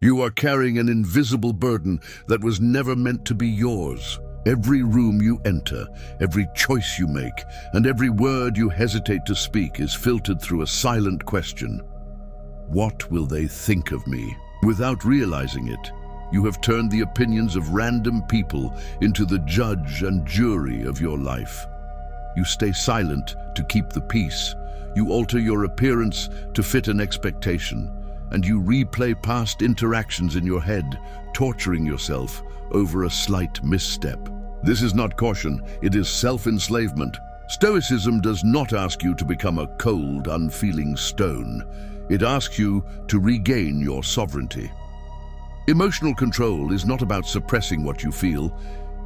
You are carrying an invisible burden that was never meant to be yours. Every room you enter, every choice you make, and every word you hesitate to speak is filtered through a silent question. What will they think of me? Without realizing it, you have turned the opinions of random people into the judge and jury of your life. You stay silent to keep the peace. You alter your appearance to fit an expectation, and you replay past interactions in your head, torturing yourself over a slight misstep. This is not caution, it is self-enslavement. Stoicism does not ask you to become a cold, unfeeling stone. It asks you to regain your sovereignty. Emotional control is not about suppressing what you feel.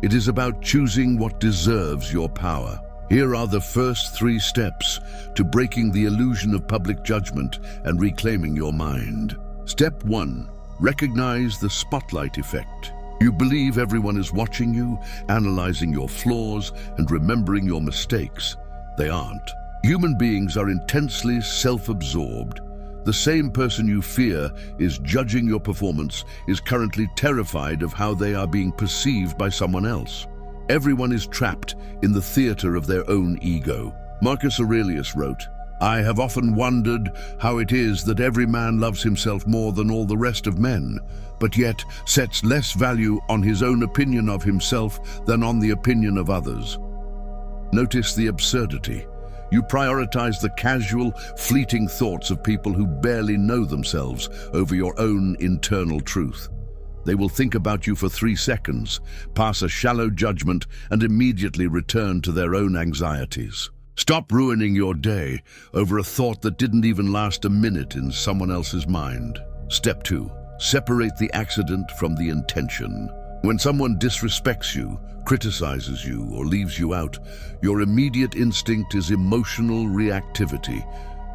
It is about choosing what deserves your power. Here are the first 3 steps to breaking the illusion of public judgment and reclaiming your mind. Step 1. Recognize the spotlight effect. You believe everyone is watching you, analyzing your flaws, and remembering your mistakes. They aren't. Human beings are intensely self-absorbed. The same person you fear is judging your performance is currently terrified of how they are being perceived by someone else. Everyone is trapped in the theater of their own ego. Marcus Aurelius wrote, "I have often wondered how it is that every man loves himself more than all the rest of men, but yet sets less value on his own opinion of himself than on the opinion of others." Notice the absurdity. You prioritize the casual, fleeting thoughts of people who barely know themselves over your own internal truth. They will think about you for 3 seconds, pass a shallow judgment, and immediately return to their own anxieties. Stop ruining your day over a thought that didn't even last a minute in someone else's mind. Step 2. Separate the accident from the intention. When someone disrespects you, criticizes you, or leaves you out, your immediate instinct is emotional reactivity.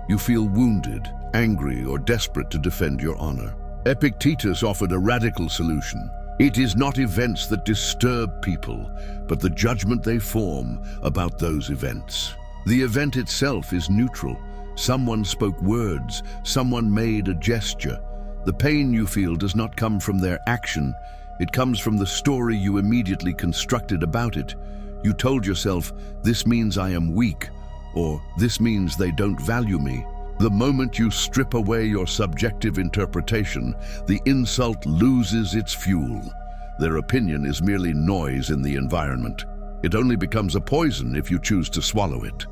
You feel wounded, angry, or desperate to defend your honor. Epictetus offered a radical solution. It is not events that disturb people, but the judgment they form about those events. The event itself is neutral. Someone spoke words, someone made a gesture. The pain you feel does not come from their action. It comes from the story you immediately constructed about it. You told yourself, "This means I am weak," or "This means they don't value me." The moment you strip away your subjective interpretation, the insult loses its fuel. Their opinion is merely noise in the environment. It only becomes a poison if you choose to swallow it.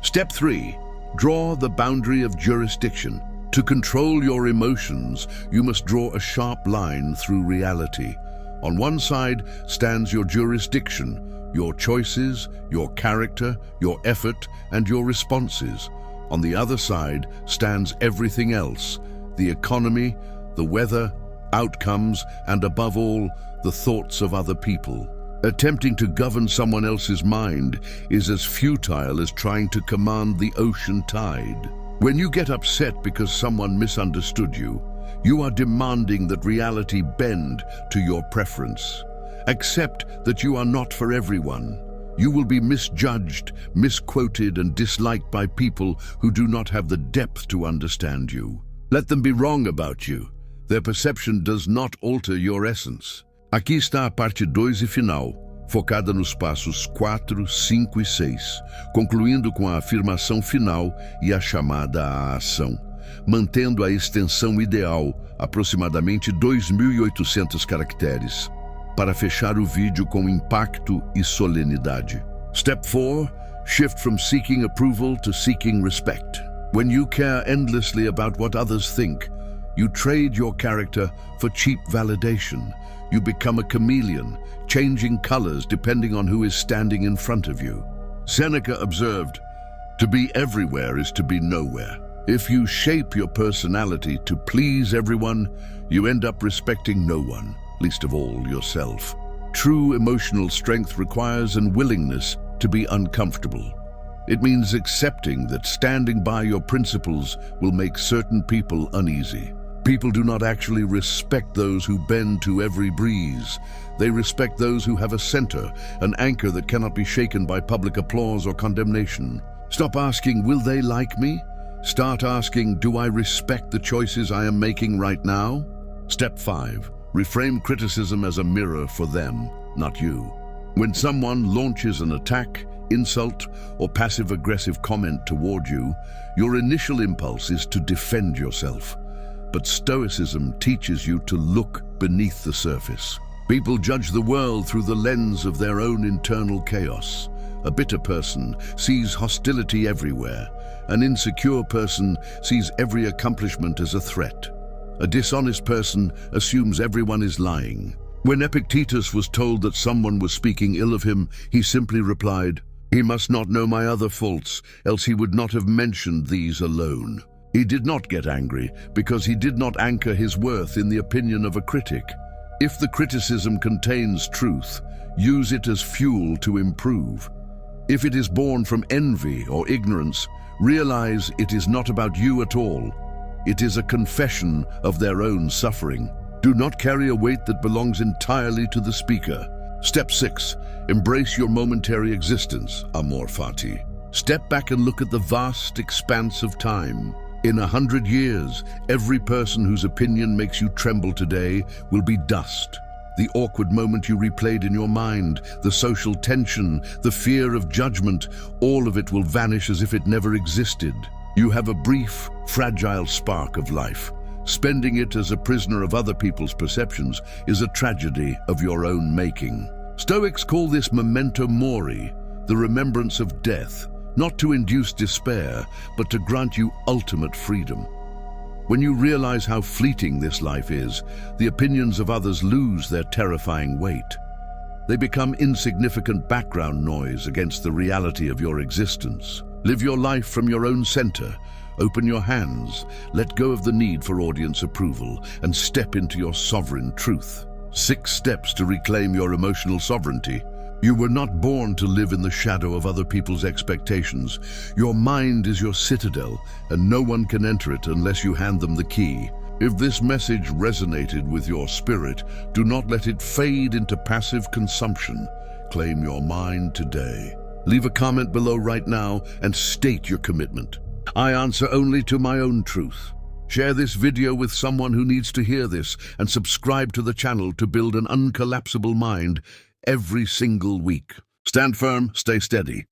Step 3. Draw the boundary of jurisdiction. To control your emotions, you must draw a sharp line through reality. On one side stands your jurisdiction, your choices, your character, your effort, and your responses. On the other side stands everything else, the economy, the weather, outcomes, and above all, the thoughts of other people. Attempting to govern someone else's mind is as futile as trying to command the ocean tide. When you get upset because someone misunderstood you, you are demanding that reality bend to your preference. Accept that you are not for everyone. You will be misjudged, misquoted, and disliked by people who do not have the depth to understand you. Let them be wrong about you. Their perception does not alter your essence. Aqui está a parte 2 e final, focada nos passos 4, 5 e 6, concluindo com a afirmação final e a chamada à ação, mantendo a extensão ideal, aproximadamente 2.800 caracteres, para fechar o vídeo com impacto e solenidade. Step 4. Shift from seeking approval to seeking respect. When you care endlessly about what others think, you trade your character for cheap validation. You become a chameleon, changing colors depending on who is standing in front of you. Seneca observed, "To be everywhere is to be nowhere." If you shape your personality to please everyone, you end up respecting no one, least of all yourself. True emotional strength requires a willingness to be uncomfortable. It means accepting that standing by your principles will make certain people uneasy. People do not actually respect those who bend to every breeze. They respect those who have a center, an anchor that cannot be shaken by public applause or condemnation. Stop asking, "Will they like me?" Start asking, do I respect the choices I am making right now? Step 5. Reframe criticism as a mirror for them, not you. When someone launches an attack, insult, or passive-aggressive comment toward you, your initial impulse is to defend yourself. But Stoicism teaches you to look beneath the surface. People judge the world through the lens of their own internal chaos. A bitter person sees hostility everywhere. An insecure person sees every accomplishment as a threat. A dishonest person assumes everyone is lying. When Epictetus was told that someone was speaking ill of him, he simply replied, "He must not know my other faults, else he would not have mentioned these alone." He did not get angry because he did not anchor his worth in the opinion of a critic. If the criticism contains truth, use it as fuel to improve. If it is born from envy or ignorance, realize it is not about you at all. It is a confession of their own suffering. Do not carry a weight that belongs entirely to the speaker. Step 6. Embrace your momentary existence, amor fati. Step back and look at the vast expanse of time. In 100 years, every person whose opinion makes you tremble today will be dust. The awkward moment you replayed in your mind, the social tension, the fear of judgment, all of it will vanish as if it never existed. You have a brief, fragile spark of life. Spending it as a prisoner of other people's perceptions is a tragedy of your own making. Stoics call this memento mori, the remembrance of death, not to induce despair, but to grant you ultimate freedom. When you realize how fleeting this life is, the opinions of others lose their terrifying weight. They become insignificant background noise against the reality of your existence. Live your life from your own center. Open your hands, let go of the need for audience approval, and step into your sovereign truth. 6 steps to reclaim your emotional sovereignty. You were not born to live in the shadow of other people's expectations. Your mind is your citadel, and no one can enter it unless you hand them the key. If this message resonated with your spirit, do not let it fade into passive consumption. Claim your mind today. Leave a comment below right now and state your commitment. I answer only to my own truth. Share this video with someone who needs to hear this, and subscribe to the channel to build an uncollapsible mind every single week. Stand firm, stay steady.